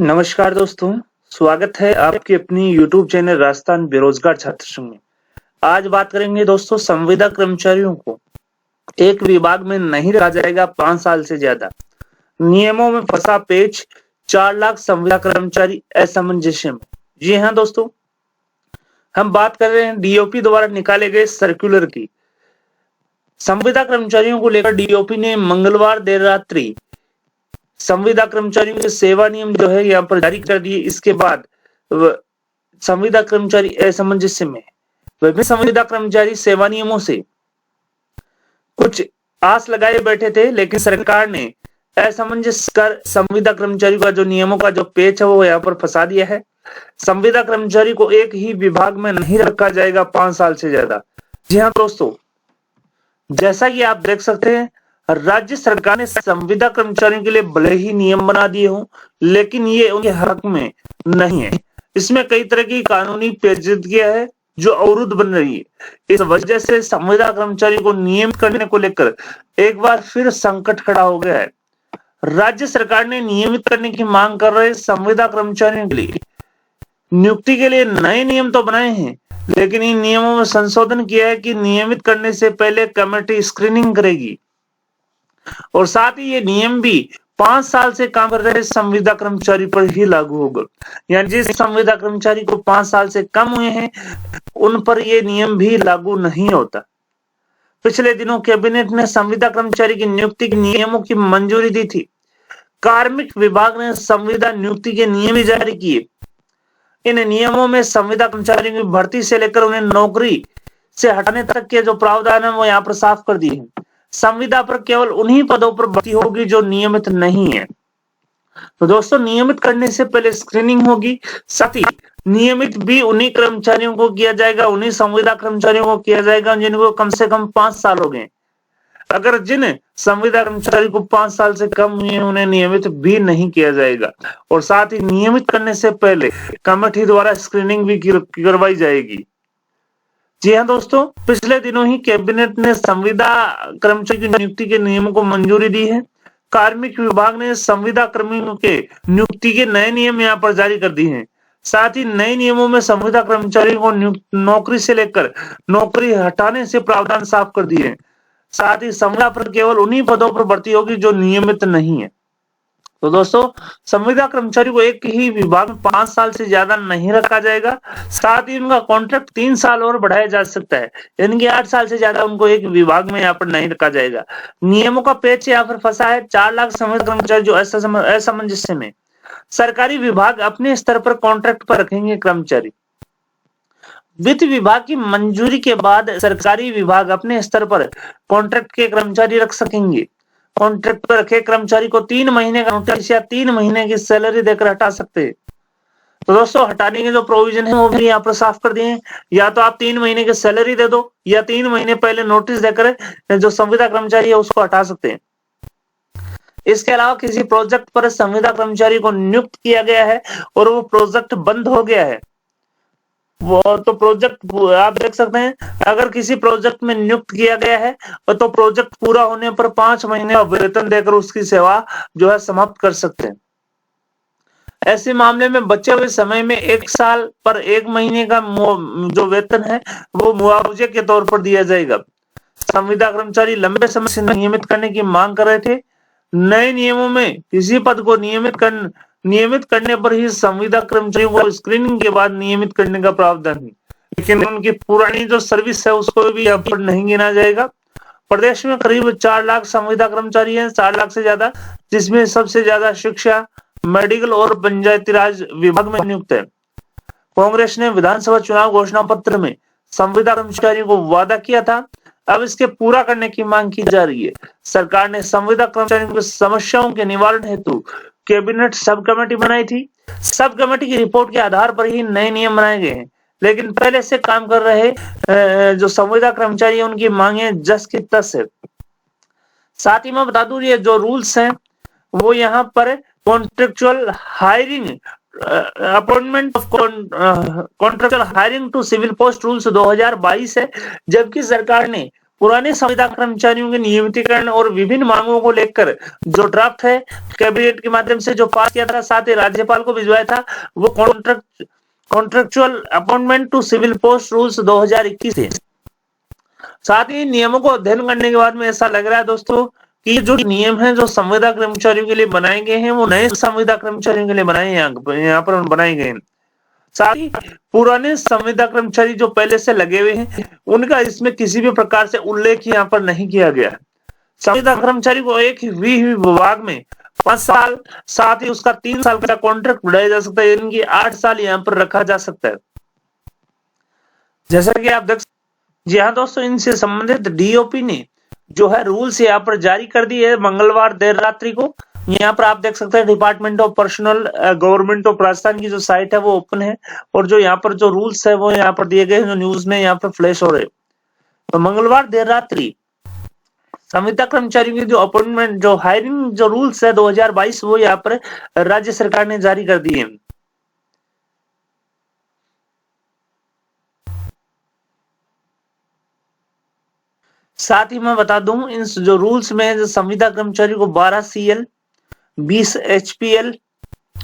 नमस्कार दोस्तों, स्वागत है आपके अपनी YouTube चैनल राजस्थान बेरोजगार छात्र संघ में। आज बात करेंगे दोस्तों, संविदा कर्मचारियों को एक विभाग में नहीं रखा जाएगा 5 साल से ज्यादा। नियमों में फंसा पेच, 4 लाख संविदा कर्मचारी असमंजस्य में। जी हाँ दोस्तों, हम बात कर रहे हैं डीओपी द्वारा निकाले गए सर्कुलर की। संविदा कर्मचारियों को लेकर डीओपी ने मंगलवार देर रात्रि संविदा कर्मचारियों के सेवा नियम जो है यहाँ पर जारी कर दिए। इसके बाद संविदा कर्मचारी असमंजस्य में। विभिन्न संविदा कर्मचारी सेवा नियमों से कुछ आस लगाए बैठे थे, लेकिन सरकार ने असमंजस्य कर संविदा कर्मचारियों का जो नियमों का जो पेच है वो यहाँ पर फंसा दिया है। संविदा कर्मचारी को एक ही विभाग में नहीं रखा जाएगा 5 साल से ज्यादा। जी हाँ दोस्तों, जैसा कि आप देख सकते हैं, राज्य सरकार ने संविदा कर्मचारियों के लिए भले ही नियम बना दिए हों, लेकिन ये उनके हक में नहीं है। इसमें कई तरह की कानूनी पेचीदगियां है जो अवरुद्ध बन रही है। इस वजह से संविदा कर्मचारी को नियमित करने को लेकर एक बार फिर संकट खड़ा हो गया है। राज्य सरकार ने नियमित करने की मांग कर रहे संविदा कर्मचारियों के लिए नियुक्ति के लिए नए नियम तो बनाए हैं, लेकिन इन नियमों में संशोधन किया है कि नियमित करने से पहले कमेटी स्क्रीनिंग करेगी और साथ ही ये नियम भी 5 साल से काम कर रहे संविदा कर्मचारी पर ही लागू होगा। यानी जिस संविदा कर्मचारी को 5 साल से कम हुए हैं उन पर यह नियम भी लागू नहीं होता। पिछले दिनों कैबिनेट ने संविदा कर्मचारी की नियुक्ति के नियमों की मंजूरी दी थी। कार्मिक विभाग ने संविदा नियुक्ति के नियम भी जारी किए। इन नियमों में संविदा कर्मचारियों की भर्ती से लेकर उन्हें नौकरी से हटाने तक के जो प्रावधान है वो यहाँ पर साफ कर दिए हैं। संविदा पर केवल उन्हीं पदों पर भर्ती होगी जो नियमित नहीं है। तो दोस्तों, नियमित करने से पहले स्क्रीनिंग होगी, साथ ही नियमित भी उन्हीं कर्मचारियों को किया जाएगा, उन्हीं संविदा कर्मचारियों को किया जाएगा जिनको कम से कम 5 साल हो गए। अगर जिन संविदा कर्मचारी को 5 साल से कम हुए उन्हें नियमित भी नहीं किया जाएगा और साथ ही नियमित करने से पहले कमेटी द्वारा स्क्रीनिंग भी करवाई जाएगी। जी हाँ दोस्तों, पिछले दिनों ही कैबिनेट ने संविदा कर्मचारी की नियुक्ति के नियमों को मंजूरी दी है। कार्मिक विभाग ने संविदा कर्मियों के नियुक्ति के नए नियम यहाँ पर जारी कर दिए हैं। साथ ही नए नियमों में संविदा कर्मचारियों को नौकरी से लेकर नौकरी हटाने से प्रावधान साफ कर दिए हैं। साथ ही संविदा पर केवल उन्हीं पदों पर भर्ती होगी जो नियमित नहीं है। तो दोस्तों, संविदा कर्मचारी को एक ही विभाग में 5 साल से ज्यादा नहीं रखा जाएगा। साथ ही उनका कॉन्ट्रैक्ट 3 साल और बढ़ाया जा सकता है, यानी कि 8 साल से ज्यादा उनको एक विभाग में यहाँ पर नहीं रखा जाएगा। नियमों का पेच यहाँ पर फंसा है 4 लाख संविदा कर्मचारी जो असमंजस्य में। सरकारी विभाग अपने स्तर पर कॉन्ट्रैक्ट पर रखेंगे कर्मचारी। वित्त विभाग की मंजूरी के बाद सरकारी विभाग अपने स्तर पर कॉन्ट्रैक्ट के कर्मचारी रख सकेंगे। कॉन्ट्रैक्ट पर रखे कर्मचारी को 3 महीने का नोटिस या 3 महीने की सैलरी देकर हटा सकते हैं। तो दोस्तों, हटाने के जो प्रोविजन है वो भी यहाँ पर साफ कर दिए हैं। या तो आप 3 महीने की सैलरी दे दो या 3 महीने पहले नोटिस देकर जो संविदा कर्मचारी है उसको हटा सकते हैं। इसके अलावा किसी प्रोजेक्ट पर संविदा कर्मचारी को नियुक्त किया गया है और वो प्रोजेक्ट बंद हो गया है, वो तो प्रोजेक्ट आप देख सकते हैं, अगर किसी प्रोजेक्ट में नियुक्त किया गया है तो प्रोजेक्ट पूरा होने पर 5 महीने का वेतन देकर उसकी सेवा जो है समाप्त कर सकते हैं। ऐसे मामले में बचे हुए समय में 1 साल पर 1 महीने का जो वेतन है वो मुआवजे के तौर पर दिया जाएगा। संविदा कर्मचारी लंबे समय से नियमित करने की मांग कर रहे थे। नए नियमों में किसी पद को नियमित करने पर ही संविदा कर्मचारियों को स्क्रीनिंग के बाद नियमित करने का प्रावधान है, लेकिन उनकी पुरानी जो सर्विस है उसको भी यहाँ पर नहीं गिना जाएगा। प्रदेश में करीब 4 लाख संविदा कर्मचारी हैं, 4 लाख से ज्यादा, जिसमें सबसे ज्यादा शिक्षा, मेडिकल और पंचायती राज विभाग में नियुक्त है। कांग्रेस ने विधानसभा चुनाव घोषणा पत्र में संविदा कर्मचारियों को वादा किया था, अब इसके पूरा करने की मांग की जा रही है। सरकार ने संविदा कर्मचारियों की समस्याओं के निवारण हेतु कैबिनेट सब कमेटी बनाई थी। सब कमेटी की रिपोर्ट के आधार पर ही नए नियम बनाए गए हैं, लेकिन पहले से काम कर रहे जो संविदा कर्मचारी है उनकी मांगे जस की तस है। साथ ही मैं बता दूं, ये जो रूल्स हैं वो यहाँ पर contractual hiring appointment of contractual hiring to civil post rules 2022 है, जबकि सरकार ने पुराने संविदा कर्मचारियों के नियमितीकरण और विभिन्न मांगों को लेकर जो ड्राफ्ट है कैबिनेट के माध्यम से जो पास किया था, साथ ही राज्यपाल को भिजवाया था, वो contractual appointment to civil post rules 2021 है। साथ ही नियमों को अध्ययन करने के बाद में ऐसा लग रहा है दोस्तों कि जो नियम है जो संविदा कर्मचारियों के लिए बनाए गए हैं वो नए संविदा कर्मचारियों के लिए यहाँ पर बनाए गए हैं। साथ ही पुराने संविदा कर्मचारी जो पहले से लगे हुए हैं उनका इसमें किसी भी प्रकार से उल्लेख यहाँ पर नहीं किया गया है। संविदा कर्मचारी को एक ही विभाग में 5 साल, साथ ही उसका 3 साल का कॉन्ट्रैक्ट बढ़ाया जा सकता है, यानी कि 8 साल यहाँ पर रखा जा सकता है। जैसा कि आप देख, जी हाँ दोस्तों, इनसे संबंधित डीओपी ने जो है रूल्स यहाँ पर जारी कर दिए है मंगलवार देर रात्रि को। यहाँ पर आप देख सकते हैं department of personal government of Rajasthan की जो साइट है वो ओपन है और जो यहाँ पर जो रूल्स है वो यहाँ पर दिए गए हैं, जो न्यूज में यहाँ पर फ्लैश हो रहे हैं। तो मंगलवार देर रात्रि संविदा कर्मचारियों की जो अपॉइंटमेंट जो हायरिंग जो रूल्स है 2022 वो यहाँ पर राज्य सरकार ने जारी कर दिए हैं। साथ ही मैं बता दूं इन जो रूल्स में जो संविदा कर्मचारी को 12 CL, 20 HPL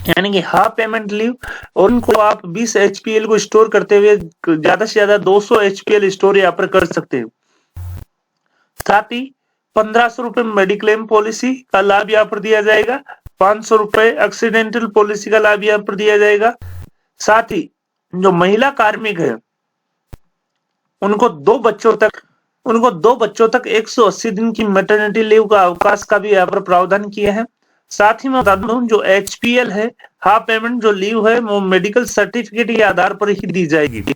यानी कि हाफ पेमेंट लीव, और उनको आप 20 HPL को स्टोर करते हुए ज्यादा से ज्यादा 200 HPL स्टोर यहाँ पर कर सकते हैं। साथ ही 1500 रुपए मेडिक्लेम पॉलिसी का लाभ यहाँ पर दिया जाएगा, 500 रुपए एक्सीडेंटल पॉलिसी का लाभ यहाँ पर दिया जाएगा। साथ ही जो महिला कार्मिक है उनको 2 बच्चों तक 180 दिन की मैटरनिटी लीव का अवकाश का भी यहाँ पर प्रावधान किया है। साथ ही मैं बता दूं जो HPL है हाफ पेमेंट जो लीव है वो मेडिकल सर्टिफिकेट के आधार पर ही दी जाएगी।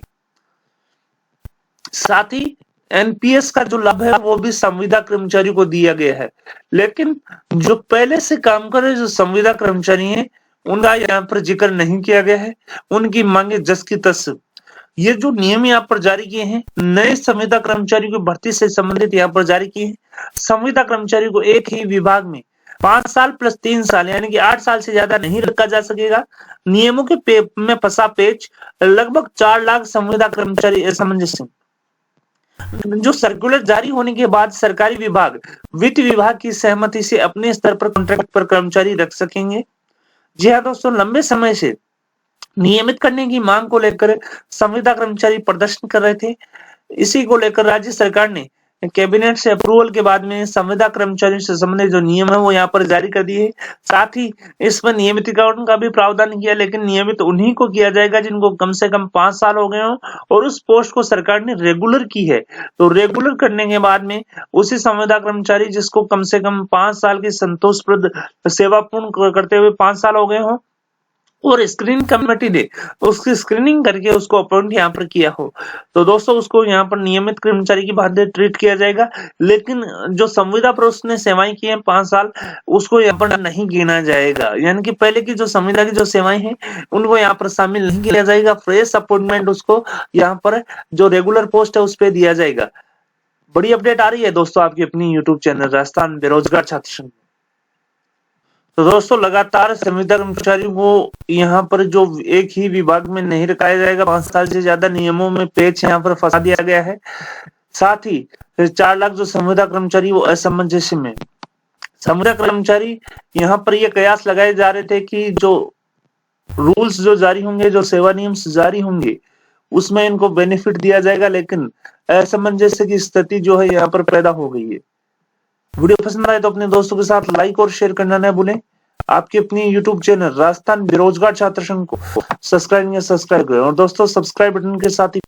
साथ ही NPS का जो लाभ है वो भी संविदा कर्मचारी को दिया गया है, लेकिन जो पहले से काम कर रहे जो संविदा कर्मचारी हैं उनका यहाँ पर जिक्र नहीं किया गया है। उनकी मांगे जस की तस। ये जो नियम यहाँ पर जारी किए हैं नए संविदा कर्मचारियों की भर्ती से संबंधित यहाँ पर जारी किए हैं। संविदा कर्मचारी को एक ही विभाग में 5 साल प्लस 3 साल यानी कि 8 साल से ज्यादा नहीं रखा जा सकेगा। नियमों के में फंसा पेच लगभग 4 लाख संविदा कर्मचारी असमंजस। जो सर्कुलर जारी होने के बाद सरकारी विभाग वित्त विभाग की सहमति से अपने स्तर पर कॉन्ट्रैक्ट पर कर्मचारी रख सकेंगे। जी हाँ दोस्तों, लंबे समय से नियमित करने की मांग को लेकर संविदा कर्मचारी प्रदर्शन कर रहे थे। इसी को लेकर राज्य सरकार ने कैबिनेट से अप्रूवल के बाद में संविदा कर्मचारियों से संबंधित जो नियम है वो यहाँ पर जारी कर दिए। साथ ही इसमें नियमितीकरण का भी प्रावधान किया, लेकिन नियमित उन्हीं को किया जाएगा जिनको कम से कम 5 साल हो गए हो और उस पोस्ट को सरकार ने रेगुलर की है। तो रेगुलर करने के बाद में उसी संविदा कर्मचारी जिसको कम से कम 5 साल की संतोषप्रद सेवा पूर्ण करते हुए 5 साल हो गए हो और स्क्रीनिंग कमेटी ने उसकी स्क्रीनिंग करके उसको अपॉइंट यहाँ पर किया हो, तो दोस्तों उसको यहाँ पर नियमित कर्मचारी की भांति ट्रीट किया जाएगा। लेकिन जो संविदा पर उसने सेवाएं की हैं 5 साल उसको यहाँ पर नहीं गिना जाएगा, यानी कि पहले की जो संविदा की जो सेवाएं हैं उनको यहाँ पर शामिल नहीं किया जाएगा। फ्रेश अपॉइंटमेंट उसको यहाँ पर जो रेगुलर पोस्ट है उस पर दिया जाएगा। बड़ी अपडेट आ रही है दोस्तों आपकी अपनी यूट्यूब चैनल राजस्थान बेरोजगार छात्र संघ। तो दोस्तों लगातार संविदा कर्मचारियों को यहाँ पर जो एक ही विभाग में नहीं रखाया जाएगा, 5 साल से ज्यादा नियमों में पेच यहाँ पर फंसा दिया गया है। साथ ही 4 लाख जो संविदा कर्मचारी वो असमंजस्य में। संविदा कर्मचारी यहाँ पर ये कयास लगाए जा रहे थे कि जो रूल्स जो जारी होंगे, जो सेवा नियम जारी होंगे उसमें इनको बेनिफिट दिया जाएगा, लेकिन असमंजस्य की स्थिति जो है यहाँ पर पैदा हो गई है। वीडियो पसंद आए तो अपने दोस्तों के साथ लाइक और शेयर करना न भूलें। आपकी अपनी यूट्यूब चैनल राजस्थान बेरोजगार छात्र संघ को सब्सक्राइब करें और दोस्तों सब्सक्राइब बटन के साथ ही